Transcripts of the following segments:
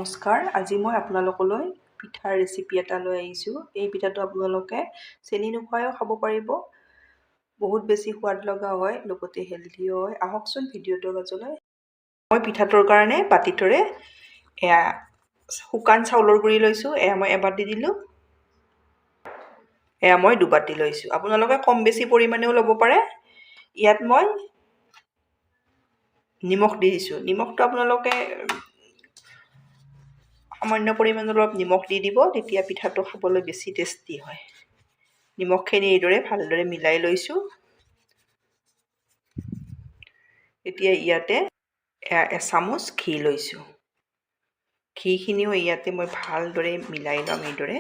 নমস্কাৰ, আজি মই আপোনালোকলৈ পিঠাৰ ৰেচিপি এটা লৈ আহিছোঁ। এই পিঠাটো আপোনালোকে চেনি নোখোৱায়ো খাব পাৰিব। বহুত বেছি সোৱাদ লগা হয়, লগতে হেল্ডিও হয়। আহকচোন ভিডিঅ'টোৰ মাজলৈ। মই পিঠাটোৰ কাৰণে বাতিটোৰে এয়া শুকান চাউলৰ গুড়ি লৈছোঁ। এয়া মই এবাটি দিলোঁ। এয়া মই দুবাটি লৈছোঁ। আপোনালোকে কম বেছি পৰিমাণেও ল'ব পাৰে। ইয়াত মই নিমখ দি দিছোঁ। নিমখটো আপোনালোকে সামান্য পৰিমাণৰ অলপ নিমখ দি দিব, তেতিয়া পিঠাটো খাবলৈ বেছি টেষ্টি হয়। নিমখখিনি এইদৰে ভালদৰে মিলাই লৈছোঁ। এতিয়া ইয়াতে এচামুচ ঘি লৈছোঁ। ঘিখিনিও ইয়াতে মই ভালদৰে মিলাই ল'ম এইদৰে।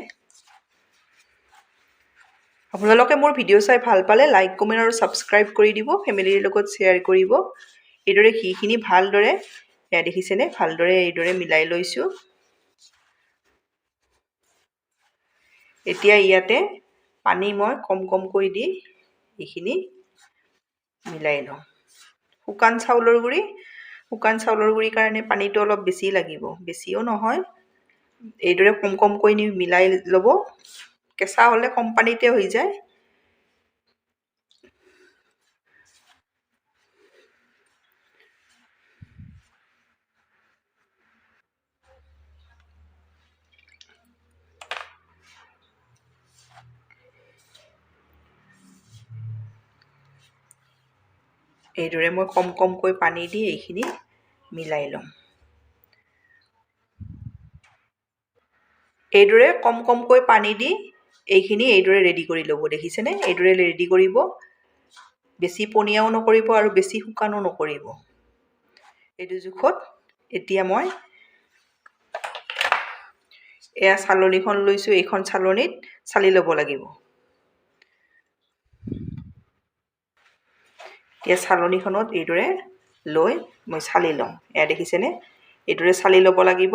আপোনালোকে মোৰ ভিডিঅ' চাই ভাল পালে লাইক, কমেণ্ট আৰু ছাবস্ক্ৰাইব কৰি দিব, ফেমিলিৰ লগত শ্বেয়াৰ কৰিব। এইদৰে ঘিখিনি ভালদৰে দেখিছেনে, ভালদৰে এইদৰে মিলাই লৈছোঁ। এতিয়া ইয়াতে পানী মই কম কমকৈ দি এইখিনি মিলাই লওঁ। শুকান চাউলৰ গুড়িৰ কাৰণে পানীটো অলপ বেছি লাগিব, বেছিও নহয়। এইদৰে কম কমকৈ মিলাই ল'ব। কেঁচা হ'লে কম পানীতে হৈ যায়। এইদৰে মই কম কমকৈ পানী দি এইখিনি মিলাই ল'ম। এইদৰে কম কমকৈ পানী দি এইখিনি এইদৰে ৰেডি কৰি ল'ব। দেখিছেনে, এইদৰে ৰেডি কৰিব। বেছি পনীয়াও নকৰিব আৰু বেছি শুকানো নকৰিব। এইটো জোখত এতিয়া মই এয়া চালনীখন লৈছোঁ। এইখন চালনীত চালি ল'ব লাগিব। এতিয়া চালনীখনত এইদৰে লৈ মই চালি লওঁ। এয়া দেখিছেনে, এইদৰে চালি ল'ব লাগিব।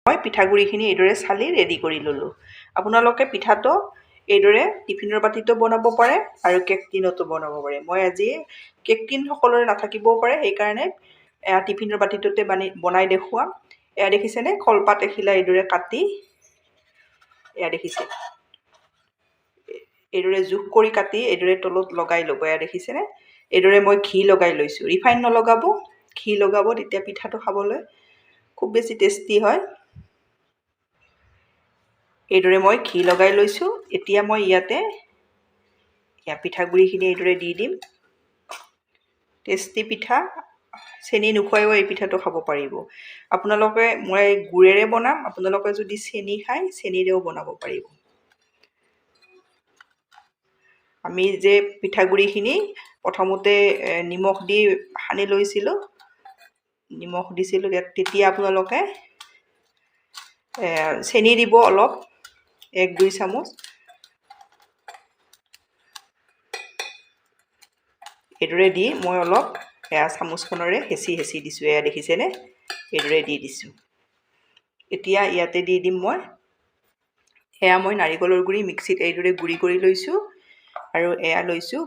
মই পিঠাগুড়িখিনি এইদৰে চালি ৰেডি কৰি ল'লোঁ। আপোনালোকে পিঠাটো এইদৰে টিফিনৰ বাতিতো বনাব পাৰে আৰু কেক টিনতো বনাব পাৰে। মই আজি কেক টিন সকলোৰে নাথাকিবও পাৰে, সেইকাৰণে এয়া টিফিনৰ বাতিটোতে বনাই দেখুৱাম। এয়া দেখিছেনে, কলপাত এখিলা এইদৰে কাটি এয়া দেখিছে, এইদৰে জোখ কৰি কাটি এইদৰে তলত লগাই ল'ব। এয়া দেখিছেনে, এইদৰে মই ঘি লগাই লৈছোঁ। ৰিফাইন নলগাব, ঘি লগাব, তেতিয়া পিঠাটো খাবলৈ খুব বেছি টেষ্টি হয়। এইদৰে মই ঘি লগাই লৈছোঁ। এতিয়া মই ইয়াতে পিঠাগুড়িখিনি এইদৰে দি দিম। টেষ্টি পিঠা, চেনি নোখোৱায়ো এই পিঠাটো খাব পাৰিব। আপোনালোকে, মই গুড়েৰে বনাম, আপোনালোকে যদি চেনি খায় চেনিৰেও বনাব পাৰিব। আমি যে পিঠাগুড়িখিনি প্ৰথমতে নিমখ দি সানি লৈছিলোঁ, নিমখ দিছিলোঁ তেতিয়া আপোনালোকে চেনি দিব অলপ, 1-2 চামুচ। এইদৰে দি মই অলপ এয়া চামুচখনেৰে হেঁচি দিছোঁ। এয়া দেখিছেনে, এইদৰে দি দিছোঁ। এতিয়া ইয়াতে দি দিম মই নাৰিকলৰ গুড়ি মিক্সিত এইদৰে গুড়ি কৰি লৈছোঁ। আৰু এয়া লৈছোঁ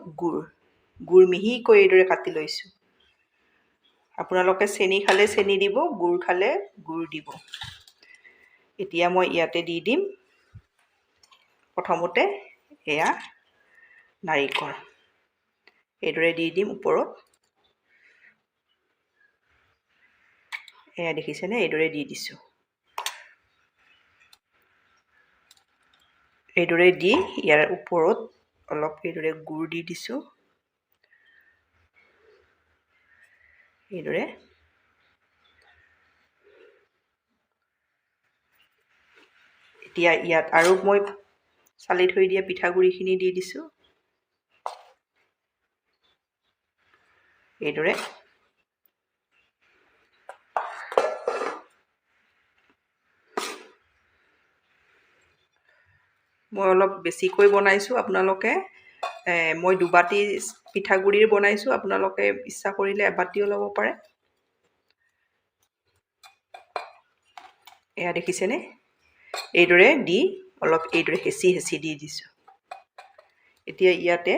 গুড় মিহিকৈ এইদৰে কাটি লৈছোঁ। আপোনালোকে চেনি খালে চেনি দিব, গুড় খালে গুড় দিব। এতিয়া মই ইয়াতে দি দিম প্ৰথমতে এয়া নাৰিকল, এইদৰে দি দিম ওপৰত। এয়া দেখিছেনে, এইদৰে দি দিছোঁ। এইদৰে দি ইয়াৰ ওপৰত অলপ এইদৰে গুড় দি দিছোঁ। এইদৰে এতিয়া ইয়াত আৰু মই চালি থৈ দিয়া পিঠাগুড়িখিনি দি দিছোঁ। এইদৰে মই অলপ বেছিকৈ বনাইছোঁ। আপোনালোকে মই দুবাটি পিঠাগুড়িৰ বনাইছোঁ, আপোনালোকে ইচ্ছা কৰিলে এবাটিও ল'ব পাৰে। এয়া দেখিছেনে, এইদৰে দি অলপ এইদৰে হেঁচি দি দিছোঁ। এতিয়া ইয়াতে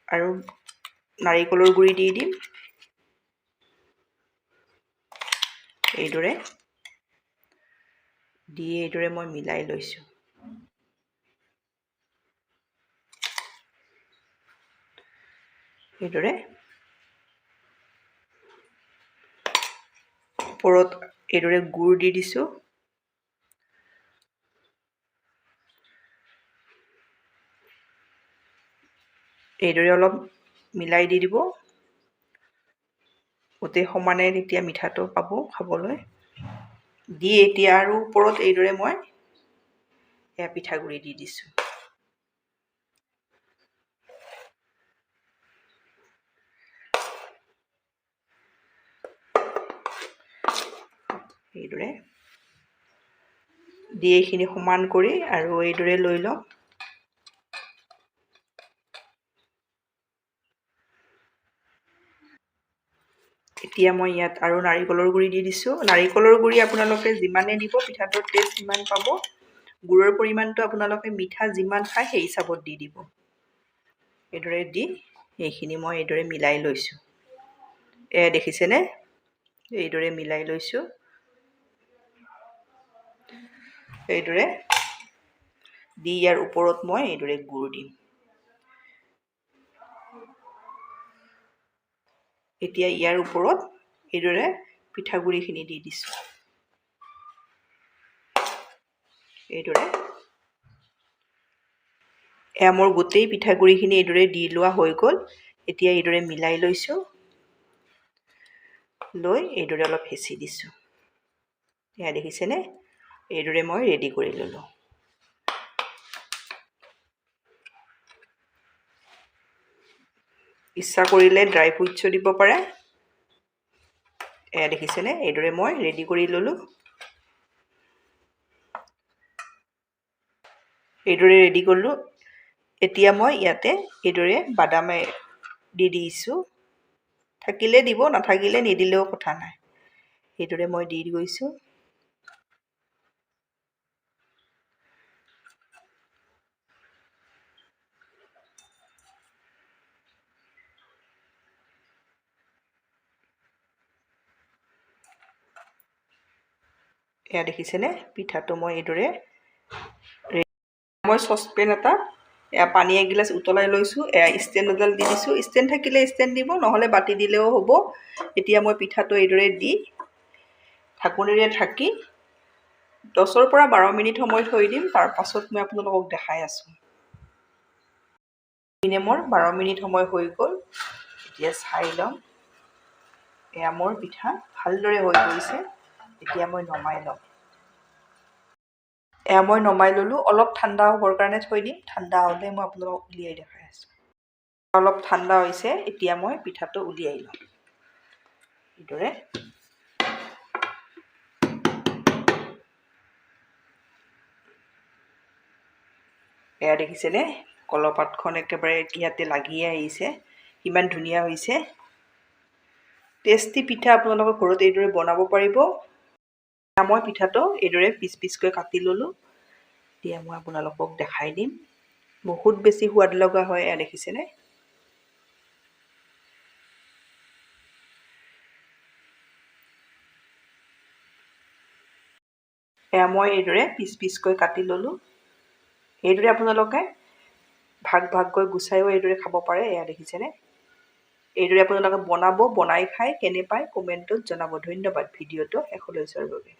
আৰু নাৰিকলৰ গুড়ি দি দিম। এইদৰে দি এইদৰে মই মিলাই লৈছোঁ। এইদৰে ওপৰত এইদৰে গুড় দি দিছোঁ। এইদৰে অলপ মিলাই দি দিব, গোটেই সমানে তেতিয়া মিঠাটো পাব খাবলৈ। দি এতিয়া আৰু ওপৰত এইদৰে মই পিঠাগুড়ি দি দিছোঁ। এইদৰে দি এইখিনি সমান কৰি আৰু এইদৰে লৈ লওঁ। এতিয়া মই ইয়াত আৰু নাৰিকলৰ গুড়ি দি দিছোঁ। নাৰিকলৰ গুড়ি আপোনালোকে যিমানে দিব পিঠাটোৰ টেষ্ট সিমান পাব। গুড়ৰ পৰিমাণটো আপোনালোকে মিঠা যিমান খায় সেই হিচাপত দি দিব। এইদৰে দি এইখিনি মই এইদৰে মিলাই লৈছোঁ। দেখিছেনে? এইদৰে মিলাই লৈছোঁ। এইদৰে দি ইয়াৰ ওপৰত মই এইদৰে গুড় দিম। এতিয়া ইয়াৰ ওপৰত এইদৰে পিঠাগুড়িখিনি দি দিছোঁ। এইদৰে মোৰ গোটেই পিঠাগুড়িখিনি এইদৰে দি লোৱা হৈ গ'ল। এতিয়া এইদৰে মিলাই লৈছোঁ। লৈ এইদৰে অলপ হেঁচি দিছোঁ। দেখিছেনে? এইদৰে মই ৰেডি কৰি ল'লোঁ। ইচ্ছা কৰিলে ড্ৰাই ফ্ৰুটছো দিব পাৰে। দেখিছেনে? এইদৰে মই ৰেডি কৰি ল'লোঁ। এইদৰে ৰেডি কৰিলোঁ। এতিয়া মই ইয়াতে এইদৰে বাদাম দি দিছোঁ। থাকিলে দিব, নাথাকিলে নিদিলেও কথা নাই। এইদৰে মই দি গৈছোঁ। দেখিছেনে? পিঠাটো মই এইদৰে মই চচপেন এটা পানী এগিলাচ উতলাই লৈছোঁ। ষ্টেণ্ড এডাল দি দিছোঁ। ষ্টেণ্ড থাকিলে ষ্টেণ্ড দিব, নহ'লে বাতি দিলেও হ'ব। এতিয়া মই পিঠাটো এইদৰে দি ঢাকনিৰে ঢাকি 10ৰ পৰা 12 মিনিট সময় থৈ দিম। তাৰপাছত মই আপোনালোকক দেখাই আছোঁ। মোৰ 12 মিনিট সময় হৈ গ'ল। এতিয়া চাই লওঁ। মোৰ পিঠা ভালদৰে হৈ গৈছে। এতিয়া মই নমাই লওঁ। মই নমাই ল'লোঁ। অলপ ঠাণ্ডা হ'বৰ কাৰণে থৈ দিম। ঠাণ্ডা হ'লে মই আপোনালোকক উলিয়াই দেখাই আছোঁ। অলপ ঠাণ্ডা হৈছে। এতিয়া মই পিঠাটো উলিয়াই লওঁ। এইদৰে দেখিছেনে? কলপাতখন একেবাৰে ইয়াতে লাগিয়ে আহিছে। কিমান ধুনীয়া হৈছে। টেষ্টি পিঠা আপোনালোকৰ ঘৰত এইদৰে বনাব পাৰিব। মই পিঠাটো এইদৰে পিচ পিচকৈ কাটি ল'লোঁ। এতিয়া মই আপোনালোকক দেখাই দিম। বহুত বেছি সোৱাদ লগা হয়। দেখিছেনে? মই এইদৰে পিচ পিচকৈ কাটি ল'লোঁ। এইদৰে আপোনালোকে ভাগ ভাগকৈ গুচাইও এইদৰে খাব পাৰে। দেখিছেনে? এইদৰে আপোনালোকে বনাব, বনাই খাই কেনে পায় কমেণ্টত জনাব। ধন্যবাদ ভিডিঅ'টো শেষলৈ চোৱাৰ বাবে।